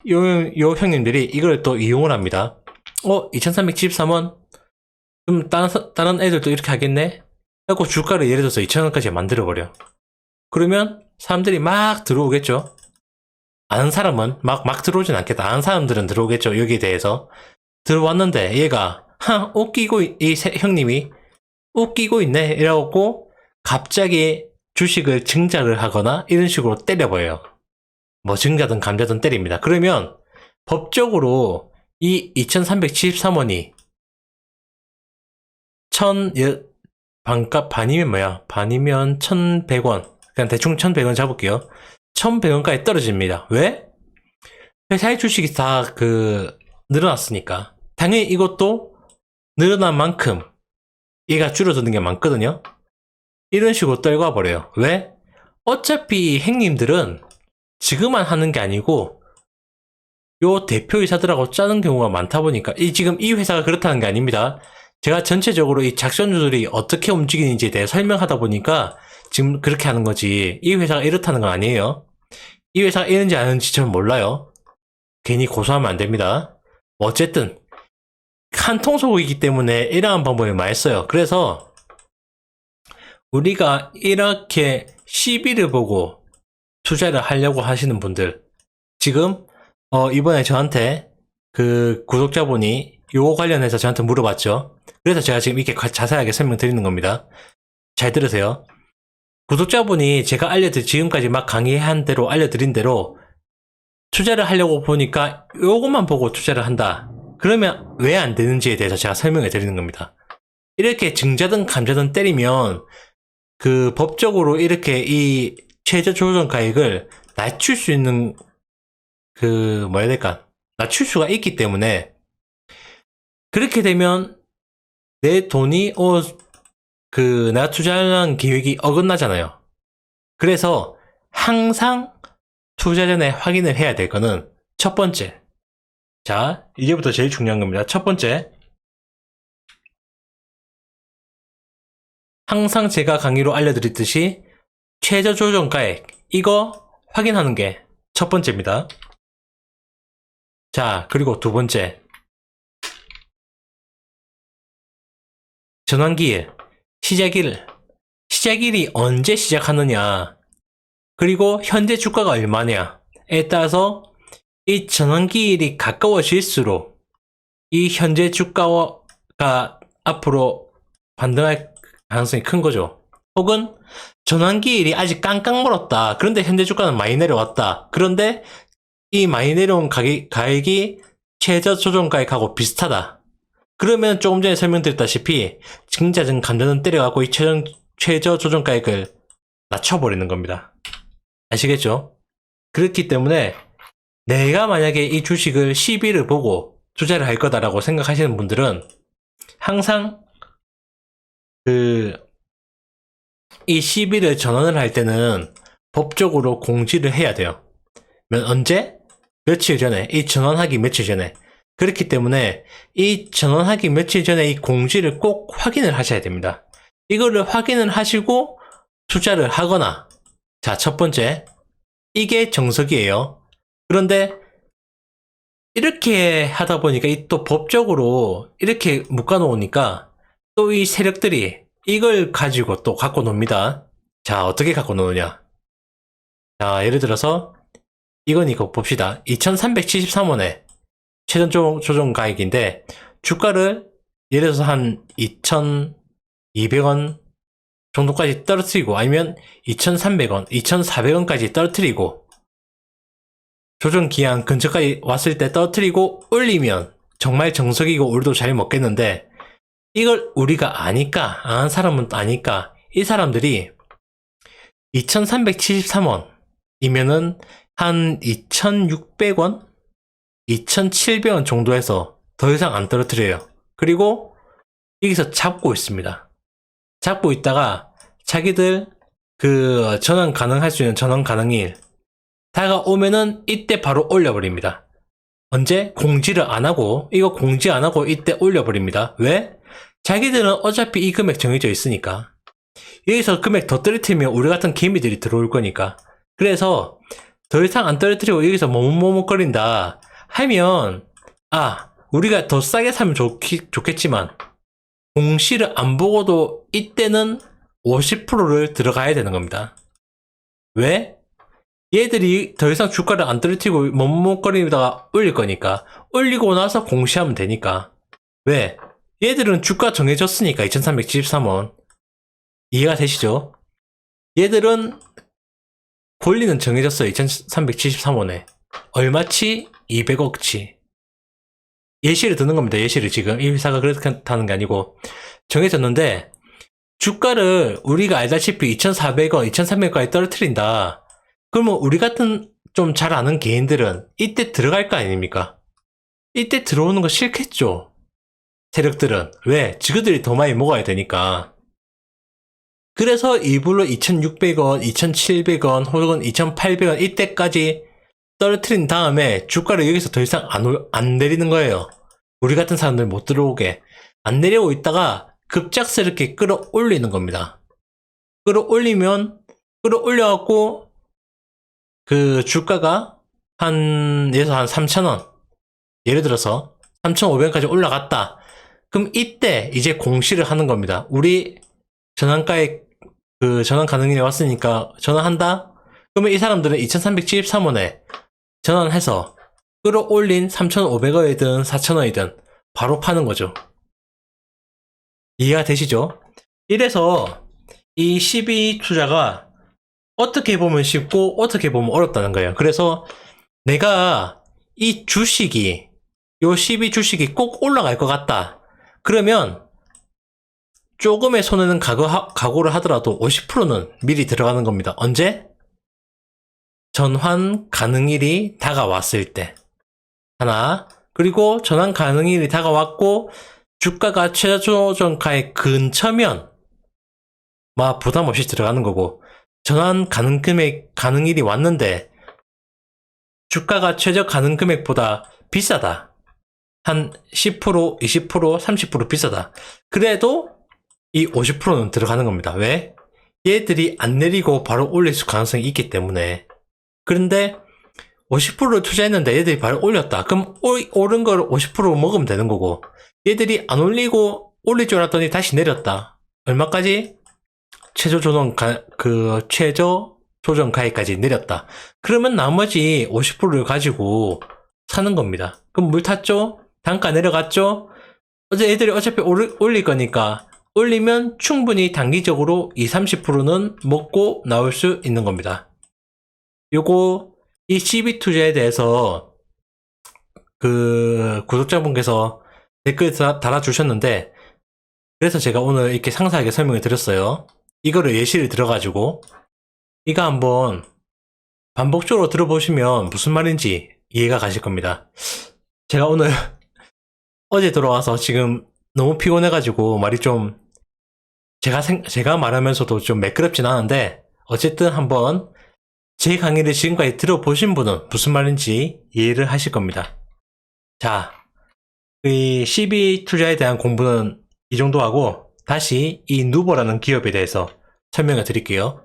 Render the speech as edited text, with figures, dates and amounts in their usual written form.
요 형님들이 이걸 또 이용을 합니다. 2373원? 그럼 다른 애들도 이렇게 하겠네? 하고 주가를 예를 들어서 2000원까지 만들어버려. 그러면 사람들이 막 들어오겠죠? 아는 사람은 막 들어오진 않겠다. 아는 사람들은 들어오겠죠. 여기에 대해서. 들어왔는데 얘가 형님이 웃기고 있네 이러고 갑자기 주식을 증자를 하거나 이런 식으로 때려버려요. 뭐 증자든 감자든 때립니다. 그러면 법적으로 이 2373원이 반값 반이면 뭐야? 반이면 1100원. 그냥 대충 1100원 잡을게요. 1100원까지 떨어집니다. 왜? 회사의 주식이 다 늘어났으니까. 당연히 이것도 늘어난 만큼 얘가 줄어드는 게 많거든요. 이런 식으로 떨궈 버려요. 왜? 어차피 행님들은 지금만 하는 게 아니고 요 대표이사들하고 짜는 경우가 많다 보니까 지금 이 회사가 그렇다는 게 아닙니다. 제가 전체적으로 이 작전주들이 어떻게 움직이는지에 대해 설명하다 보니까 지금 그렇게 하는 거지 이 회사가 이렇다는 건 아니에요. 이 회사가 이런지 아는지 저는 몰라요. 괜히 고소하면 안 됩니다. 어쨌든 한통속이기 때문에 이러한 방법을 많이 써요. 그래서 우리가 이렇게 시비를 보고 투자를 하려고 하시는 분들 지금 이번에 저한테 그 구독자분이 요거 관련해서 저한테 물어봤죠. 그래서 제가 지금 이렇게 자세하게 설명드리는 겁니다. 잘 들으세요. 구독자분이 제가 지금까지 막 강의한 대로 알려드린 대로 투자를 하려고 보니까 요것만 보고 투자를 한다. 그러면 왜 안 되는지에 대해서 제가 설명해 드리는 겁니다. 이렇게 증자든 감자든 때리면 법적으로 이렇게 이 최저 조정 가액을 낮출 수 있는 낮출 수가 있기 때문에 그렇게 되면 내 돈이 내가 투자하는 계획이 어긋나잖아요. 그래서 항상 투자 전에 확인을 해야 될 거는 첫 번째. 자, 이제부터 제일 중요한 겁니다. 첫 번째. 항상 제가 강의로 알려드렸듯이 최저 조정가액 이거 확인하는 게 첫 번째입니다. 자, 그리고 두 번째. 전환기일, 시작일이 언제 시작하느냐, 그리고 현재 주가가 얼마냐에 따라서 이 전환기일이 가까워질수록 이 현재 주가가 앞으로 반등할 가능성이 큰 거죠. 혹은 전환기일이 아직 깡깡 멀었다. 그런데 현재 주가는 많이 내려왔다. 그런데 이 많이 내려온 가액이 최저 조정 가액하고 비슷하다. 그러면 조금 전에 설명드렸다시피 증자든 감자든 때려갖고 이 최저 조정 가액을 낮춰버리는 겁니다. 아시겠죠? 그렇기 때문에 내가 만약에 이 주식을 시비를 보고 투자를 할 거다라고 생각하시는 분들은 항상 이 시비를 전환을 할 때는 법적으로 공지를 해야 돼요. 언제? 며칠 전에, 이 전환하기 며칠 전에. 그렇기 때문에 이 전환하기 며칠 전에 이 공지를 꼭 확인을 하셔야 됩니다. 이거를 확인을 하시고 투자를 하거나, 자, 첫 번째, 이게 정석이에요. 그런데 이렇게 하다 보니까 또 법적으로 이렇게 묶어놓으니까 또 이 세력들이 이걸 가지고 또 갖고 놉니다. 자, 어떻게 갖고 노느냐. 자, 예를 들어서 이건 이거 봅시다. 2373원에 최전 조정 가액인데 주가를 예를 들어서 한 2200원 정도까지 떨어뜨리고 아니면 2300원, 2400원까지 떨어뜨리고 조정 기한 근처까지 왔을 때 떨어뜨리고 올리면 정말 정석이고 우리도 잘 먹겠는데 이걸 우리가 아니까, 아는 사람은 아니까 이 사람들이 2373원이면은 한 2600원? 2700원 정도에서 더 이상 안 떨어뜨려요. 그리고 여기서 잡고 있습니다. 잡고 있다가 자기들 전환 가능할 수 있는 전환 가능일 다가오면은 이때 바로 올려버립니다. 언제? 공지를 안 하고, 이거 공지 안 하고 이때 올려버립니다. 왜? 자기들은 어차피 이 금액 정해져 있으니까. 여기서 금액 더 떨어뜨리면 우리 같은 개미들이 들어올 거니까. 그래서 더 이상 안 떨어뜨리고 여기서 머뭇머뭇거린다 하면, 우리가 더 싸게 사면 좋겠지만, 공시를 안 보고도 이때는 50%를 들어가야 되는 겁니다. 왜? 얘들이 더 이상 주가를 안 떨어뜨리고 머뭇거리다가 올릴 거니까. 올리고 나서 공시하면 되니까. 왜? 얘들은 주가 정해졌으니까 2373원. 이해가 되시죠? 얘들은 권리는 정해졌어요. 2373원에. 얼마치? 200억치. 예시를 드는 겁니다. 예시를 지금. 이 회사가 그렇다는 게 아니고. 정해졌는데, 주가를 우리가 알다시피 2,400원, 2,300원까지 떨어뜨린다. 그러면 우리 같은 좀 잘 아는 개인들은 이때 들어갈 거 아닙니까? 이때 들어오는 거 싫겠죠? 세력들은. 왜? 지그들이 더 많이 먹어야 되니까. 그래서 일부러 2,600원, 2,700원, 혹은 2,800원 이때까지 떨어뜨린 다음에 주가를 여기서 더 이상 안 내리는 거예요. 우리 같은 사람들 못 들어오게. 안 내리고 있다가 급작스럽게 끌어올리는 겁니다. 끌어올려갖고 그 주가가 예를 들어서 한 3,000원. 예를 들어서 3,500원까지 올라갔다. 그럼 이때 이제 공시를 하는 겁니다. 우리 전환가에 전환 가능일이 왔으니까 전환한다? 그러면 이 사람들은 2,373원에 전환해서 끌어올린 3,500원이든 4,000원이든 바로 파는 거죠. 이해가 되시죠? 이래서 이 12 투자가 어떻게 보면 쉽고 어떻게 보면 어렵다는 거예요. 그래서 내가 이 주식이 요 12 주식이 꼭 올라갈 것 같다. 그러면 조금의 손해는 각오를 하더라도 50%는 미리 들어가는 겁니다. 언제? 전환 가능일이 다가왔을 때. 하나. 그리고 전환 가능일이 다가왔고 주가가 최저조정가에 근처면 부담 없이 들어가는 거고, 전환 가능일이 왔는데 주가가 최저 가능 금액보다 비싸다. 한 10%, 20%, 30% 비싸다. 그래도 이 50%는 들어가는 겁니다. 왜? 얘들이 안 내리고 바로 올릴 가능성이 있기 때문에. 그런데 50%를 투자했는데 얘들이 바로 올렸다. 그럼 오른 걸 50% 먹으면 되는 거고, 얘들이 안 올리고 올릴 줄 알았더니 다시 내렸다. 얼마까지? 최저 조정 가액까지 내렸다. 그러면 나머지 50%를 가지고 사는 겁니다. 그럼 물 탔죠? 단가 내려갔죠? 애들이 어차피 올릴 거니까 올리면 충분히 단기적으로 30%는 먹고 나올 수 있는 겁니다. 이 CB 투자에 대해서 구독자분께서 댓글 달아주셨는데, 그래서 제가 오늘 이렇게 상세하게 설명을 드렸어요. 이거를 예시를 들어가지고 이거 한번 반복적으로 들어보시면 무슨 말인지 이해가 가실 겁니다. 제가 오늘 어제 들어와서 지금 너무 피곤해가지고 말이 좀 제가 말하면서도 좀 매끄럽진 않은데, 어쨌든 한번 제 강의를 지금까지 들어보신 분은 무슨 말인지 이해를 하실 겁니다. 자, 이 CB 투자에 대한 공부는 이 정도 하고 다시 이 누보라는 기업에 대해서 설명을 드릴게요.